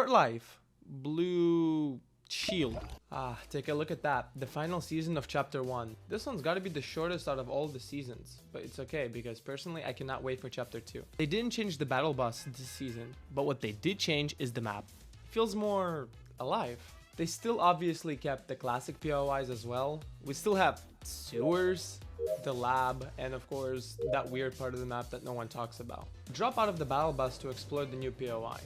Short life. Blue shield. Take a look at that. The final season of chapter 1. This one's got to be the shortest out of all the seasons, but it's okay because personally I cannot wait for chapter 2. They didn't change the battle bus this season, but what they did change is the map. It feels more alive. They still obviously kept the classic POIs as well. We still have sewers, the lab, and of course that weird part of the map that no one talks about. Drop out of the battle bus to explore the new POI.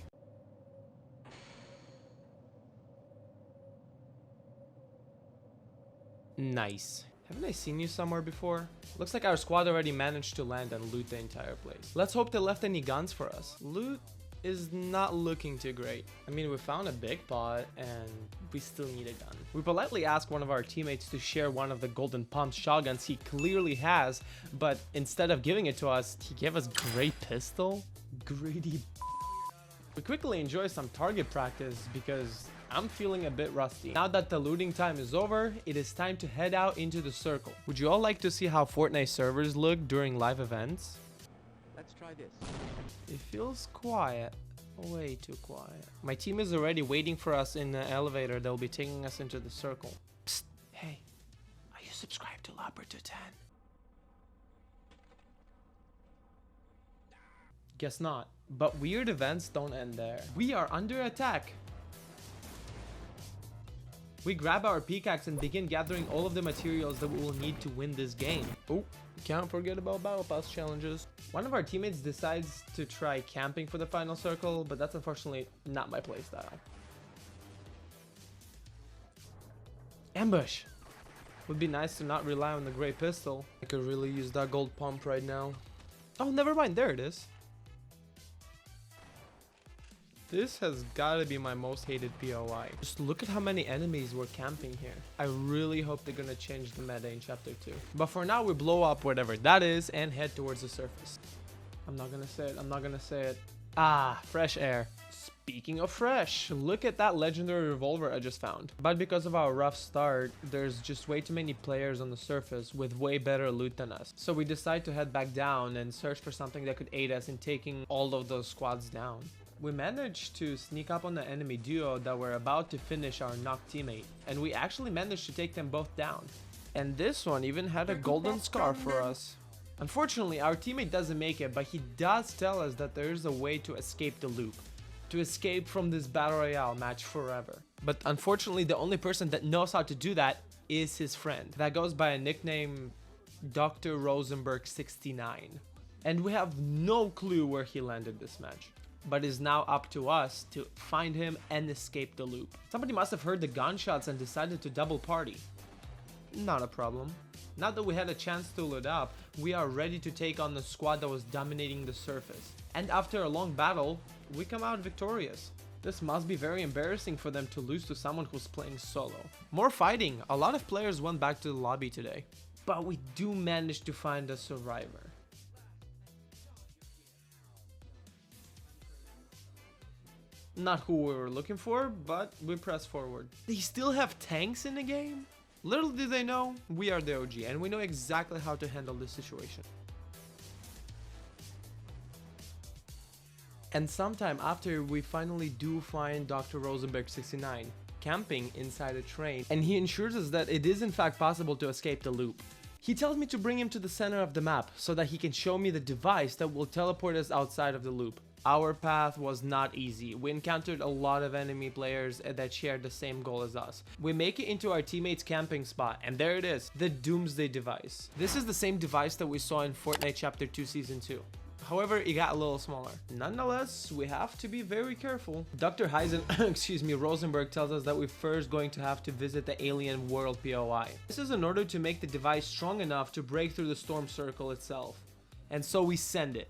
Nice. Haven't I seen you somewhere before? Looks like our squad already managed to land and loot the entire place. Let's hope they left any guns for us. Loot is not looking too great. I mean, we found a big pot and we still need a gun. We politely asked one of our teammates to share one of the golden pump shotguns he clearly has, but instead of giving it to us, he gave us great pistol. Greedy. We quickly enjoy some target practice because I'm feeling a bit rusty. Now that the looting time is over, it is time to head out into the circle. Would you all like to see how Fortnite servers look during live events? Let's try this. It feels quiet. Way too quiet. My team is already waiting for us in the elevator that will be taking us into the circle. Psst, hey, are you subscribed to Labyrinth 10? Guess not. But weird events don't end there. We are under attack. We grab our pickaxe and begin gathering all of the materials that we will need to win this game. Oh, can't forget about battle pass challenges. One of our teammates decides to try camping for the final circle, but that's unfortunately not my playstyle. Ambush! Would be nice to not rely on the gray pistol. I could really use that gold pump right now. Oh, never mind, there it is. This has got to be my most hated POI. Just look at how many enemies were camping here. I really hope they're gonna change the meta in chapter 2. But for now, we blow up whatever that is and head towards the surface. I'm not gonna say it. I'm not gonna say it. Ah, fresh air. Speaking of fresh, look at that legendary revolver I just found. But because of our rough start, there's just way too many players on the surface with way better loot than us. So we decide to head back down and search for something that could aid us in taking all of those squads down. We managed to sneak up on the enemy duo that were about to finish our knocked teammate, and we actually managed to take them both down. And this one even had a golden scar for us. Unfortunately, our teammate doesn't make it, but he does tell us that there is a way to escape the loop, to escape from this battle royale match forever. But unfortunately, the only person that knows how to do that is his friend that goes by a nickname Dr. Rosenberg 69. And we have no clue where he landed this match, but it's now up to us to find him and escape the loop. Somebody must have heard the gunshots and decided to double party. Not a problem. Now that we had a chance to load up, we are ready to take on the squad that was dominating the surface. And after a long battle, we come out victorious. This must be very embarrassing for them to lose to someone who's playing solo. More fighting. A lot of players went back to the lobby today, but we do manage to find a survivor. Not who we were looking for, but we press forward. They still have tanks in the game? Little did they know, we are the OG and we know exactly how to handle this situation. And sometime after, we finally do find Dr. Rosenberg 69 camping inside a train, and he ensures us that it is in fact possible to escape the loop. He tells me to bring him to the center of the map so that he can show me the device that will teleport us outside of the loop. Our path was not easy. We encountered a lot of enemy players that shared the same goal as us. We make it into our teammate's camping spot, and there it is, the Doomsday device. This is the same device that we saw in Fortnite Chapter 2 Season 2. However, it got a little smaller. Nonetheless, we have to be very careful. Dr. Rosenberg tells us that we're first going to have to visit the Alien World POI. This is in order to make the device strong enough to break through the storm circle itself. And so we send it.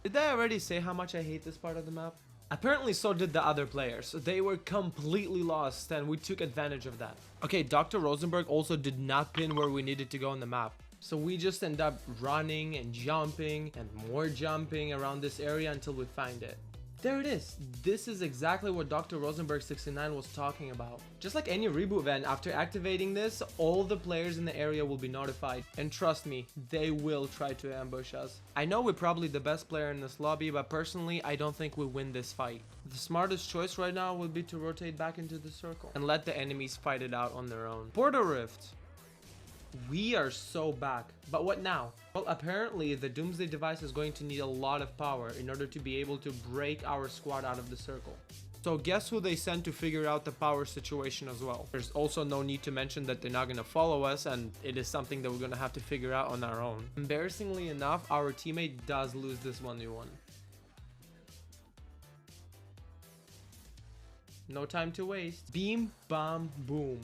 Did I already say how much I hate this part of the map? Apparently so did the other players. They were completely lost and we took advantage of that. Okay, Dr. Rosenberg also did not pin where we needed to go on the map. So we just end up running and jumping and more jumping around this area until we find it. There it is. This is exactly what Dr. Rosenberg 69 was talking about. Just like any reboot event, after activating this, all the players in the area will be notified. And trust me, they will try to ambush us. I know we're probably the best player in this lobby, but personally, I don't think we win this fight. The smartest choice right now would be to rotate back into the circle and let the enemies fight it out on their own. Portal Rift. We are so back. But what now? Well, apparently the Doomsday device is going to need a lot of power in order to be able to break our squad out of the circle. So guess who they sent to figure out the power situation as well. There's also no need to mention that they're not going to follow us, and it is something that we're going to have to figure out on our own. Embarrassingly enough, our teammate does lose this 1v1. No time to waste. Beam, bomb, boom.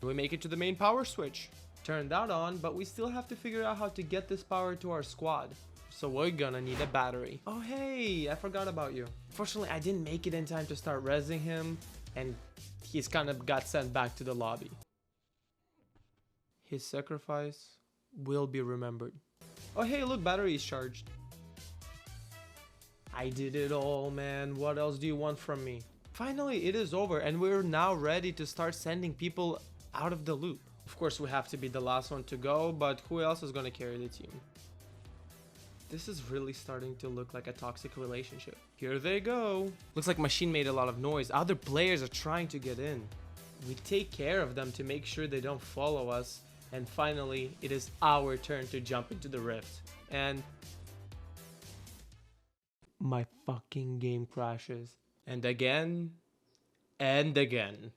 We make it to the main power switch. Turn that on, but we still have to figure out how to get this power to our squad. So we're gonna need a battery. Oh hey, I forgot about you. Fortunately, I didn't make it in time to start rezzing him, and he's kind of got sent back to the lobby. His sacrifice will be remembered. Oh hey, look, battery is charged. I did it all, man. What else do you want from me? Finally, it is over, and we're now ready to start sending people out of the loop. Of course, we have to be the last one to go, but who else is going to carry the team? This is really starting to look like a toxic relationship. Here they go. Looks like Machine made a lot of noise. Other players are trying to get in. We take care of them to make sure they don't follow us. And finally, it is our turn to jump into the rift. And my fucking game crashes. And again. And again.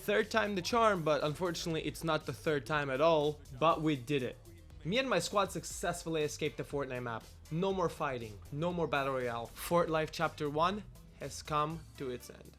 Third time the charm, but unfortunately it's not the third time at all, but we did it. Me and my squad successfully escaped the Fortnite map. No more fighting, no more battle royale. Fort Life Chapter 1 has come to its end.